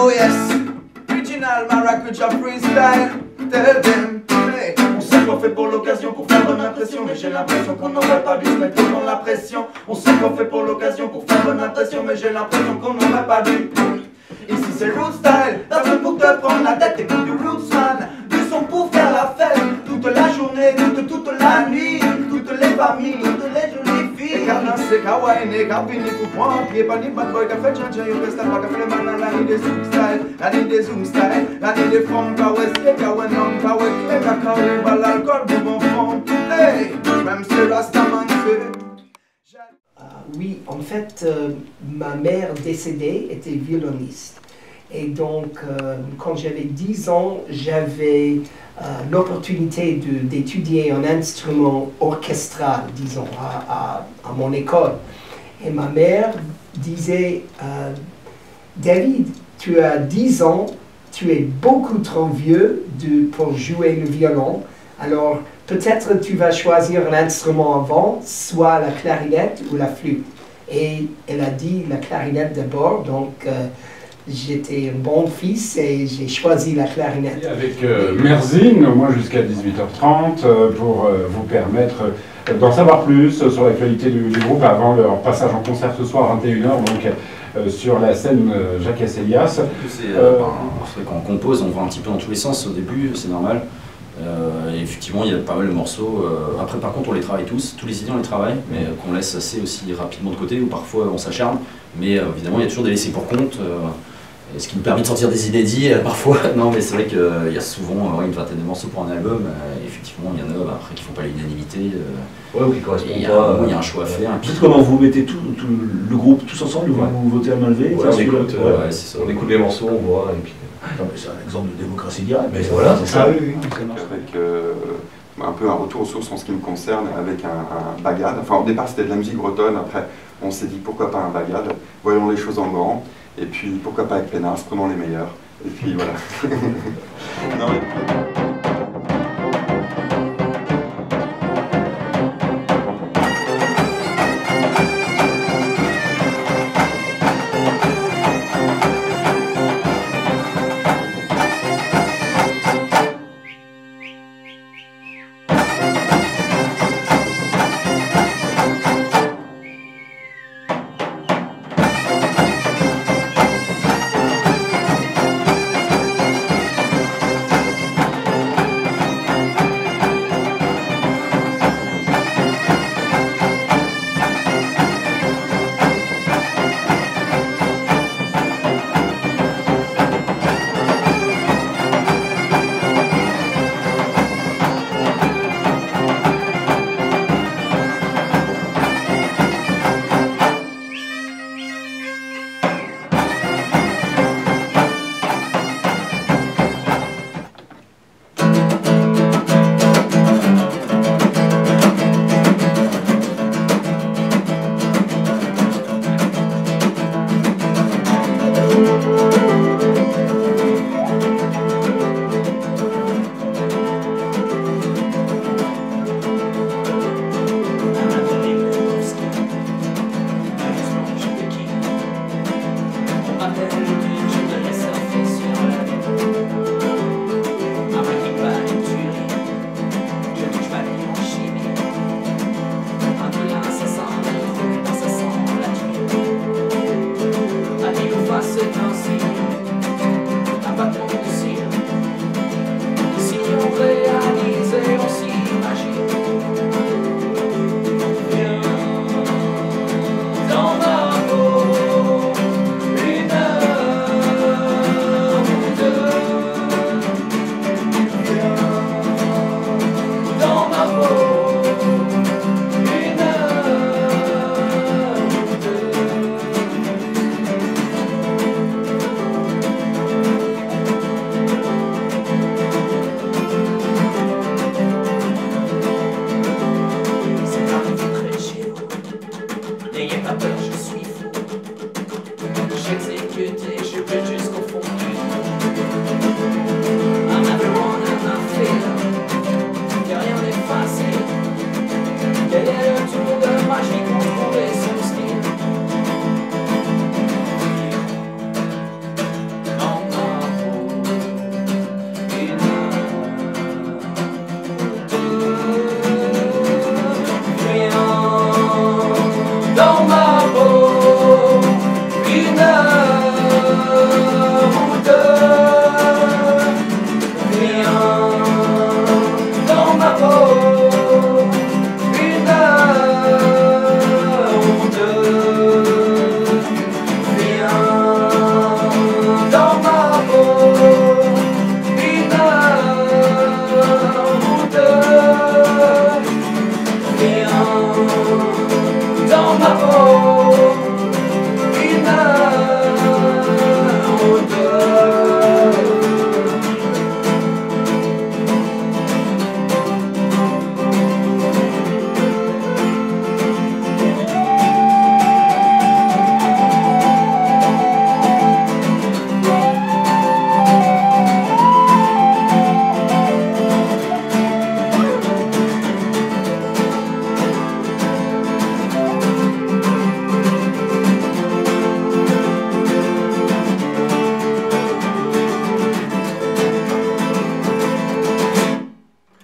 Oh yes, original maracuja freestyle. Tell them, hey. On sait qu'on fait pour l'occasion, pour faire bonne impression, mais j'ai l'impression qu'on n'aurait pas dû se mettre dans la pression. On sait qu'on fait pour l'occasion, pour faire bonne impression, mais j'ai l'impression qu'on n'aurait pas dû. Ici c'est root style, t'as fait pour te prendre la tête, écoute du rootsman. Du son pour faire la fête, toute la journée, toute la nuit, toutes les familles, toutes les jolies filles. Car c'est kawaii, n'est qu'à finir pour prendre pied, pas ni bad boy, qu'a fait changer, y'a reste pas, qu'a fait le man, la nuit des zoom style, la nuit des zoom style, la nuit des femmes, qu'a ouais, c'est qu'a ouais, non, qu'a ouais, clé, qu'a ouais, bah l'alcool, bon fond. Hey, même si Rastaman fait. Oui, en fait, ma mère décédée était violoniste. Et donc, quand j'avais 10 ans, j'avais l'opportunité d'étudier un instrument orchestral, disons, à mon école. Et ma mère disait, David, tu as 10 ans, tu es beaucoup trop vieux pour jouer le violon. Alors, peut-être tu vas choisir l'instrument avant, soit la clarinette ou la flûte. Et elle a dit la clarinette d'abord, donc j'étais un bon fils et j'ai choisi la clarinette. Et avec Merzine, au moins jusqu'à 18h30, pour vous permettre d'en savoir plus sur l'actualité du groupe avant leur passage en concert ce soir à 21h, donc sur la scène Jacques Asselias. Quand on compose, on va un petit peu dans tous les sens au début, c'est normal. Et effectivement, il y a pas mal de morceaux. Après, par contre, on les travaille tous les idées on les travaille, mais qu'on laisse assez aussi rapidement de côté, ou parfois on s'acharne. Mais évidemment, il y a toujours des laissés pour compte, ce qui nous permet de sortir des inédits parfois. Non, mais c'est vrai qu'il y a souvent une vingtaine de morceaux pour un album. Effectivement, il y en a après qui ne font pas l'unanimité. Ouais, qui correspondent il y a un choix à faire. Peut-être comment vous mettez tout le groupe tous ensemble, vous votez à main levée. Ouais, on écoute les morceaux, on voit, et puis... C'est un exemple de démocratie directe. Mais voilà, c'est ça. Oui. Avec un peu un retour aux sources en ce qui me concerne, avec un bagad. Enfin, au départ, c'était de la musique bretonne. Après, on s'est dit pourquoi pas un bagad. Voyons les choses en grand. Et puis, pourquoi pas avec Pénars, prenons les meilleurs. Et puis, voilà. Non,